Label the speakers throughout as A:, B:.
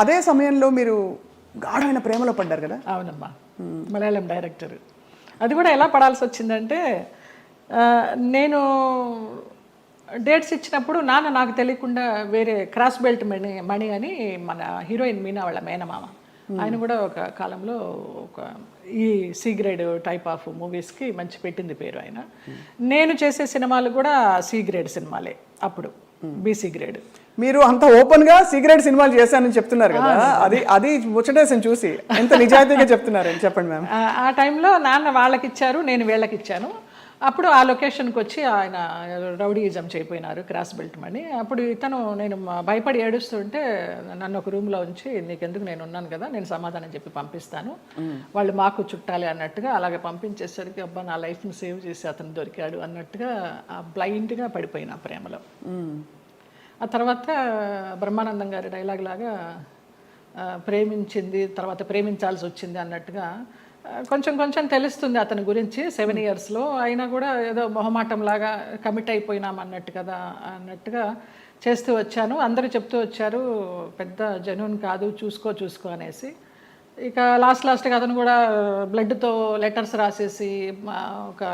A: అదే సమయంలో మీరు గాఢమైన ప్రేమలో పడ్డారు కదా?
B: అవునమ్మా, మలయాళం డైరెక్టర్. అది కూడా ఎలా పడాల్సి వచ్చిందంటే, నేను డేట్స్ ఇచ్చినప్పుడు నాన్న నాకు తెలియకుండా వేరే క్రాస్ బెల్ట్ మణి అని మన హీరోయిన్ మీనా వాళ్ళ మేనమామ, ఆయన కూడా ఒక కాలంలో ఒక ఈ సి గ్రేడ్ టైప్ ఆఫ్ మూవీస్కి మంచి పెట్టింది పేరు ఆయన. నేను చేసే సినిమాలు కూడా సి గ్రేడ్ సినిమాలే అప్పుడు, బీసీ గ్రేడ్.
A: మీరు అంత ఓపెన్ గా సిగరెట్ సినిమాలు చేశానని చెప్తున్నారు కదా, అది ముచ్చటేసని చూసి ఎంత నిజాయితీగా చెప్తున్నారని చెప్పండి మ్యామ్.
B: ఆ టైంలో నాన్న వాళ్ళకి ఇచ్చారు, నేను వీళ్ళకి ఇచ్చాను. అప్పుడు ఆ లొకేషన్కి వచ్చి ఆయన రౌడీయిజం చేయపోయినారు, క్రాస్ బెల్ట్ మని. అప్పుడు ఇతను, నేను భయపడి ఏడుస్తుంటే నన్ను ఒక రూమ్లో ఉంచి, నీకెందుకు, నేను ఉన్నాను కదా, నేను సమాధానం చెప్పి పంపిస్తాను, వాళ్ళు మాకు చుట్టాలి అన్నట్టుగా అలాగే పంపించేసరికి, అబ్బా నా లైఫ్ని సేవ్ చేసి అతను దొరికాడు అన్నట్టుగా బ్లైండ్గా పడిపోయినా ప్రేమలో. ఆ తర్వాత బ్రహ్మానందం గారి డైలాగ్ లాగా ప్రేమించింది తర్వాత ప్రేమించాల్సి వచ్చింది అన్నట్టుగా కొంచెం కొంచెం తెలుస్తుంది అతని గురించి 7 yearsలో. అయినా కూడా ఏదో మొహమాటంలాగా కమిట్ అయిపోయినాం అన్నట్టు కదా అన్నట్టుగా చేస్తూ వచ్చాను. అందరూ చెప్తూ వచ్చారు, పెద్ద జెన్యూన్ కాదు, చూసుకో అనేసి. ఇక లాస్ట్గా అతను కూడా బ్లడ్తో లెటర్స్ రాసేసి, ఒక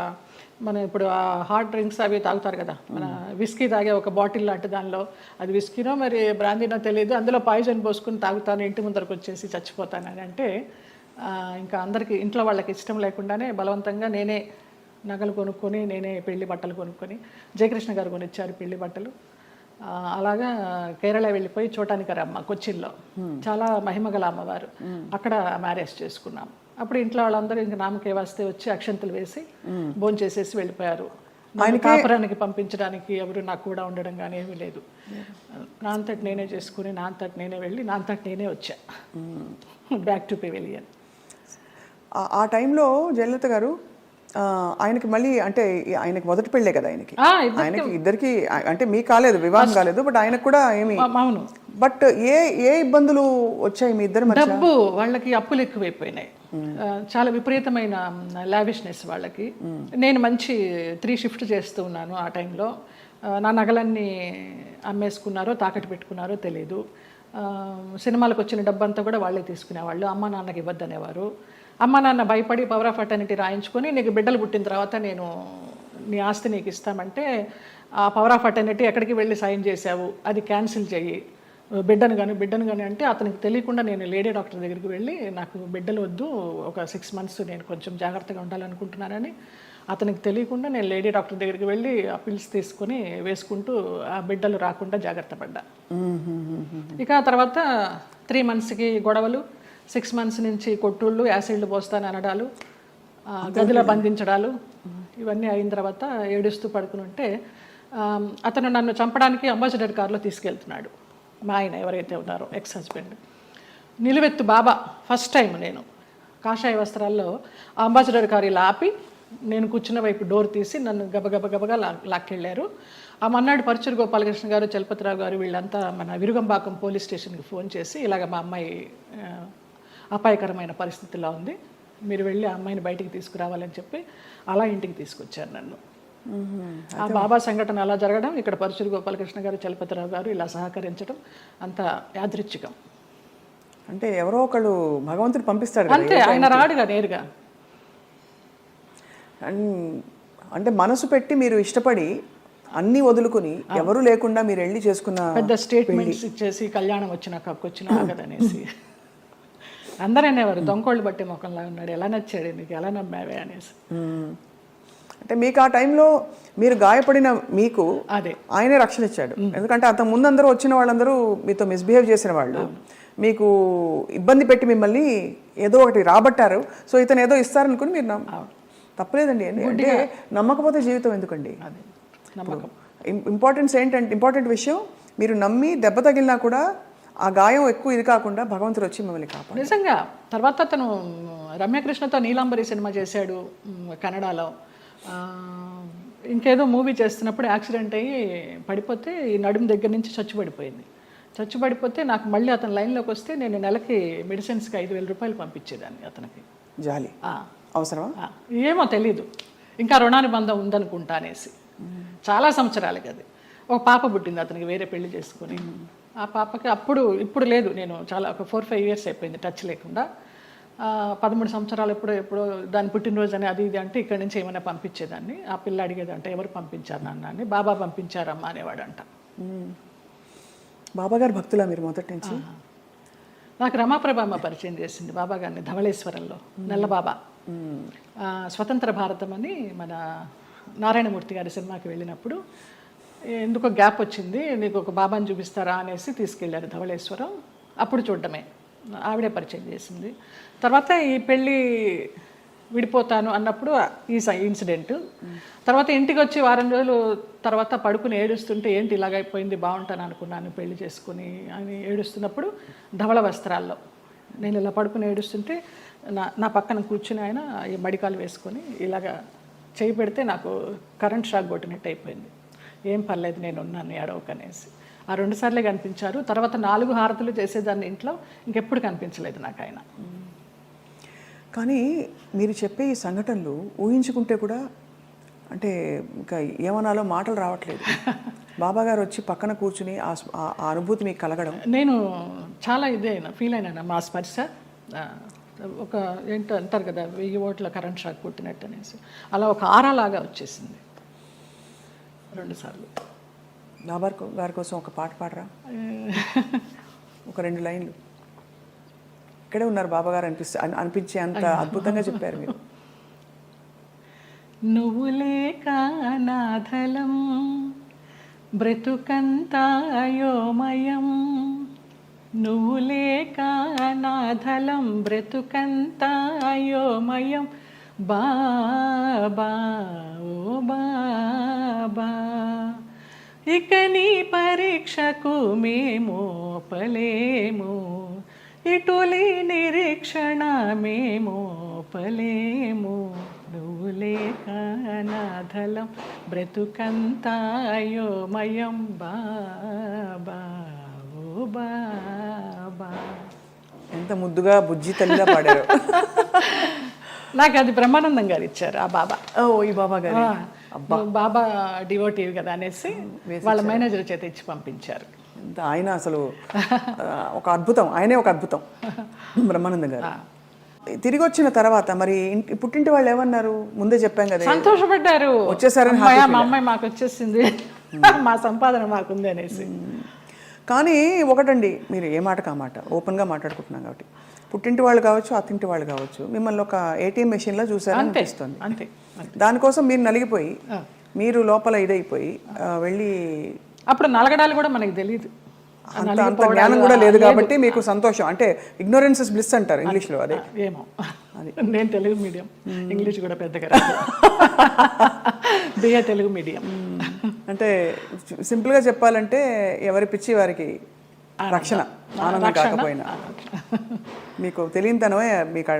B: మన ఇప్పుడు ఆ హాట్ డ్రింక్స్ అవి తాగుతారు కదా, మన విస్కీ తాగే ఒక బాటిల్ లాంటి దానిలో, అది విస్కీనో మరి బ్రాందీనో తెలియదు, అందులో పాయిజన్ పోసుకుని తాగుతాను, ఇంటి ముందరకు వచ్చేసి చచ్చిపోతానని అంటే, ఇంకా అందరికీ ఇంట్లో వాళ్ళకి ఇష్టం లేకుండానే బలవంతంగా నేనే నగలు కొనుక్కొని, నేనే పెళ్లి బట్టలు కొనుక్కొని, జయకృష్ణ గారు కొనిచ్చారు పెళ్లి బట్టలు. అలాగా కేరళ వెళ్ళిపోయి చూడటానికి అమ్మ కొచ్చిన్లో, చాలా మహిమగల అమ్మవారు, అక్కడ మ్యారేజ్ చేసుకున్నాం. అప్పుడు ఇంట్లో వాళ్ళందరూ ఇంకా నామకే వస్తే వచ్చి అక్షంతలు వేసి భోంచేసేసి వెళ్ళిపోయారు. ఆయన కాపురానికి పంపించడానికి ఎవరు నాకు కూడా ఉండడం కానీ ఏమీ లేదు. నా అంతటి నేనే చేసుకుని, నా అంతటి నేనే వెళ్ళి, నా అంతటి నేనే వచ్చా బ్యాక్ టు పెవిలియన్.
A: ఆ టైంలో జయలలిత గారు ఆయనకి మళ్ళీ, అంటే ఆయనకి మొదటి పెళ్ళే కదా, ఆయనకి ఇద్దరికి, అంటే మీకు కాలేదు, వివాహం కాలేదు, బట్ ఆయనకు కూడా ఏమి.
B: అవును.
A: బట్ ఏ ఇబ్బందులు వచ్చాయి మీ ఇద్దరు మధ్య?
B: డబ్బు, వాళ్ళకి అప్పులు ఎక్కువైపోయినాయి, చాలా విపరీతమైన లావిష్నెస్ వాళ్ళకి. నేను మంచి 3 shift చేస్తూ ఉన్నాను ఆ టైంలో. నా నగలన్నీ అమ్మేసుకున్నారో తాకట్టు పెట్టుకున్నారో తెలీదు. సినిమాలకు వచ్చిన డబ్బంతా కూడా వాళ్ళే తీసుకునేవాళ్ళు, అమ్మ నాన్నకి ఇవ్వద్దనేవారు. అమ్మ నాన్న భయపడి పవర్ ఆఫ్ అటర్నిటీ రాయించుకొని, నీకు బిడ్డలు పుట్టిన తర్వాత నేను నీ ఆస్తి నీకు ఇస్తామంటే, ఆ పవర్ ఆఫ్ అటర్నిటీ ఎక్కడికి వెళ్ళి సైన్ చేశావు, అది క్యాన్సిల్ చెయ్యి, బిడ్డను కానీ అంటే, అతనికి తెలియకుండా నేను లేడీ డాక్టర్ దగ్గరికి వెళ్ళి, నాకు బిడ్డలు వద్దు, ఒక 6 months నేను కొంచెం జాగ్రత్తగా ఉండాలనుకుంటున్నానని, అతనికి తెలియకుండా నేను లేడీ డాక్టర్ దగ్గరికి వెళ్ళి ఆ పిల్స్ తీసుకొని వేసుకుంటూ ఆ బిడ్డలు రాకుండా జాగ్రత్త పడ్డా. ఇక తర్వాత 3 monthsకి గొడవలు, 6 months నుంచి కొట్టుళ్ళు, యాసిడ్లు పోస్తాను అనడాలు, గదిలో బంధించడాలు, ఇవన్నీ అయిన తర్వాత ఏడుస్తూ పడుకుని ఉంటే, అతను నన్ను చంపడానికి అంబాసిడర్ కార్లో తీసుకెళ్తున్నాడు. మా ఆయన ఎవరైతే ఉన్నారో ఎక్స్ హస్బెండ్, నిలువెత్తు బాబా. ఫస్ట్ టైం నేను కాషాయ వస్త్రాల్లో అంబాసిడర్ కారు ఇలా ఆపి, నేను కూర్చున్న వైపు డోర్ తీసి నన్ను గబగబగా లాక్కెళ్ళారు. ఆ మన్నాడు పరుచూరు గోపాలకృష్ణ గారు, చలపతిరావు గారు వీళ్ళంతా మన విరుగంబాకం పోలీస్ స్టేషన్కి ఫోన్ చేసి, ఇలాగ మా అమ్మాయి అపాయకరమైన పరిస్థితిలో ఉంది, మీరు వెళ్ళి ఆ అమ్మాయిని బయటికి తీసుకురావాలని చెప్పి అలా ఇంటికి తీసుకొచ్చారు నన్ను. ఆ బాబా సంఘటన అలా జరగడం, ఇక్కడ పరుచూరు గోపాలకృష్ణ గారు, చలపతిరావు గారు ఇలా సహకరించడం అంత యాదృచ్ఛికం.
A: అంటే ఎవరో ఒకళ్ళు భగవంతుడు పంపిస్తాడు
B: అంతే, ఆయన రాడుగా నేరుగా.
A: అంటే మనసు పెట్టి మీరు ఇష్టపడి అన్నీ వదులుకుని ఎవరు లేకుండా మీరు వెళ్ళి చేసుకున్న
B: పెద్ద స్టేట్మెంట్స్ ఇచ్చేసి, కళ్యాణం వచ్చినాక వచ్చిన ఆగదనేసి అందరూ అనేవారు, దొంగోళ్ళు బట్టి ముఖంలా ఉన్నాడు, ఎలా నచ్చాడు నీకు, ఎలా నమ్మావే అనేసి.
A: అంటే మీకు ఆ టైంలో మీరు గాయపడిన మీకు
B: అదే
A: ఆయనే రక్షణ ఇచ్చాడు. ఎందుకంటే అంత ముందు అందరూ వచ్చిన వాళ్ళందరూ మీతో మిస్బిహేవ్ చేసిన వాళ్ళు, మీకు ఇబ్బంది పెట్టి మిమ్మల్ని ఏదో ఒకటి రాబట్టారు. సో ఇతను ఏదో ఇస్తారనుకుని మీరు తప్పలేదండి. అంటే నమ్మకపోతే జీవితం ఎందుకండి?
B: నమ్మకం
A: ఇంపార్టెంట్ విషయం, మీరు నమ్మి దెబ్బ తగిలినా కూడా ఆ గాయం ఎక్కువ ఇది కాకుండా భగవంతుడు వచ్చి మిమ్మల్ని కాపాడు.
B: నిజంగా. తర్వాత అతను రమ్యకృష్ణతో నీలాంబరి సినిమా చేశాడు కన్నడలో. ఇంకేదో మూవీ చేస్తున్నప్పుడు యాక్సిడెంట్ అయ్యి పడిపోతే ఈ నడుము దగ్గర నుంచి చచ్చుపడిపోతే నాకు మళ్ళీ అతను లైన్లోకి వస్తే నేను నెలకి మెడిసిన్స్కి 5,000 రూపాయలు పంపించేదాన్ని అతనికి.
A: జాలి అవసరమా
B: ఏమో తెలీదు, ఇంకా రుణానుబంధం ఉందనుకుంటా అనేసి. చాలా సంవత్సరాలకి అది. ఒక పాప పుట్టింది అతనికి, వేరే పెళ్లి చేసుకుని. ఆ పాపకి ఇప్పుడు లేదు, నేను చాలా ఒక 4-5 ఇయర్స్ అయిపోయింది టచ్ లేకుండా. 13 సంవత్సరాలు ఎప్పుడో దాని పుట్టినరోజు అని అది ఇది అంటే ఇక్కడి నుంచి ఏమైనా పంపించేదాన్ని. ఆ పిల్ల అడిగేదంటే ఎవరు పంపించారు నాన్న అని. బాబా పంపించారమ్మా అనేవాడంట.
A: బాబా గారు భక్తులా మీరు మొదటి నుంచి?
B: నాకు రమాప్రభామ పరిచయం చేసింది బాబా గారిని ధవళేశ్వరంలో, నల్లబాబా. స్వతంత్ర భారతం అని మన నారాయణమూర్తి గారి సినిమాకి వెళ్ళినప్పుడు ఎందుకో గ్యాప్ వచ్చింది, నీకు ఒక బాబాని చూపిస్తారా అనేసి తీసుకెళ్ళారు ధవళేశ్వరం. అప్పుడు చూడడమే, ఆవిడే పరిచయం చేసింది. తర్వాత ఈ పెళ్ళి విడిపోతాను అన్నప్పుడు ఈ ఇన్సిడెంట్. తర్వాత ఇంటికి వచ్చి వారం రోజులు తర్వాత పడుకుని ఏడుస్తుంటే ఏంటి ఇలాగైపోయింది, బాగుంటాను అనుకున్నాను పెళ్లి చేసుకుని అని ఏడుస్తున్నప్పుడు ధవళ వస్త్రాల్లో నేను ఇలా పడుకుని ఏడుస్తుంటే నా పక్కన కూర్చుని ఆయన ఈ మడికాలు వేసుకొని ఇలాగా చేయి పెడితే నాకు కరెంట్ షాక్ కొట్టినట్టు అయిపోయింది. ఏం పర్లేదు నేను ఉన్నాను ఏడవకనేసి. ఆ 2 సార్లే కనిపించారు. తర్వాత 4 హారతులు చేసేదాన్ని ఇంట్లో, ఇంకెప్పుడు కనిపించలేదు నాకు ఆయన.
A: కానీ మీరు చెప్పే ఈ సంఘటనలు ఊహించుకుంటే కూడా అంటే ఇంకా ఏమనాలో మాటలు రావట్లేదు. బాబా గారు వచ్చి పక్కన కూర్చుని ఆ అనుభూతి మీకు కలగడం,
B: నేను చాలా ఫీల్ అయినా. మా స్పర్శ ఒక ఏంటో అంటారు కదా 1000 ఓట్ల కరెంట్ షాక్ కొట్టినట్టు అనేసి, అలా ఒక ఆరాలాగా వచ్చేసింది 2 సార్లు.
A: బాబా గారి కోసం ఒక పాట పాడరా? ఒక 2 లైన్లు. ఇక్కడే ఉన్నారు బాబా గారు అనిపించే అంత అద్భుతంగా చెప్పారు మీరు.
B: నువ్వు లేక నాథలం బ్రతుకంతాయోమయం, నువ్వు లేక నాథలం బ్రతుకంతాయోమయం, బాబా ఓ బాబా, ఇక నీ పరీక్షకు మేము పలేము, ఇటులి నిరీక్షణ మేము పలేము, నువ్వు లేక నాథలం బ్రతుకంతాయోమయం, బాబా ఓ బాబా.
A: ఎంత ముద్దుగా బుజ్జి తల్లిగా పాడారు.
B: నాకు అది బ్రహ్మానందం గారు ఇచ్చారు ఆ బాబా.
A: ఓ ఈ బాబా గారు
B: బాబా డివోటివ్ కదా అనేసి వాళ్ళ మేనేజర్ చేత ఇచ్చి పంపించారు.
A: ఆయన అసలు ఒక అద్భుతం, ఆయనే ఒక అద్భుతం బ్రహ్మానందం గారు. తిరిగి వచ్చిన తర్వాత మరి పుట్టింటి వాళ్ళు ఏమన్నారు? ముందే చెప్పాం కదా,
B: సంతోషపడ్డారు,
A: వచ్చేసారని.
B: మా అమ్మాయి మాకు వచ్చేసింది, మా సంపాదన మాకుంది అనేసి.
A: కానీ ఒకటండి, మీరు ఏ మాట కామాట ఓపెన్గా మాట్లాడుకుంటున్నాం కాబట్టి పుట్టింటి వాళ్ళు కావచ్చు, అత్తింటి వాళ్ళు కావచ్చు, మిమ్మల్ని ఒక ATM మెషిన్లో చూసారని అనిపిస్తుంది.
B: అంతే.
A: దానికోసం మీరు నలిగిపోయి, మీరు లోపల ఇదైపోయి వెళ్ళి,
B: అప్పుడు నలగడాలు కూడా మనకి తెలియదు,
A: అంత జ్ఞానం కూడా లేదు కాబట్టి మీకు సంతోషం. అంటే ఇగ్నోరెన్స్ ఇస్ బ్లిస్ అంటారు ఇంగ్లీష్లో. అదే
B: ఏమో, నేను తెలుగు మీడియం, ఇంగ్లీష్ కూడా పెద్దగా రాదు, BA తెలుగు మీడియం.
A: అంటే సింపుల్గా చెప్పాలంటే ఎవరి పిచ్చి వారికి రక్షణ, ఆనందం కాకపోయినా మీకు తెలియనితనమే మీకు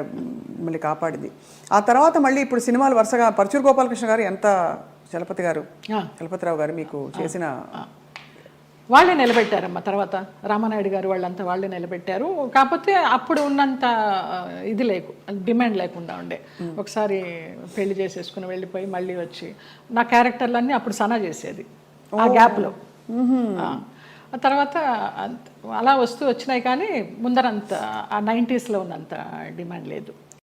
A: మళ్ళీ కాపాడింది. ఆ తర్వాత మళ్ళీ ఇప్పుడు సినిమాలు వరుసగా పరచూరు గోపాలకృష్ణ గారు, ఎంత చలపతిరావు గారు మీకు చేసిన,
B: వాళ్ళే నిలబెట్టారమ్మా. తర్వాత రామానాయుడు గారు వాళ్ళంతా వాళ్ళే నిలబెట్టారు. కాకపోతే అప్పుడు ఉన్నంత ఇది డిమాండ్ లేకుండా ఉండే. ఒకసారి పెళ్లి చేసేసుకుని వెళ్ళిపోయి మళ్ళీ వచ్చి నా క్యారెక్టర్లన్నీ అప్పుడు సనా చేసేది ఆ గ్యాప్లో. ఆ తర్వాత అలా వచ్చినాయి, కానీ ముందరంత ఆ 90s ఉన్నంత డిమాండ్ లేదు.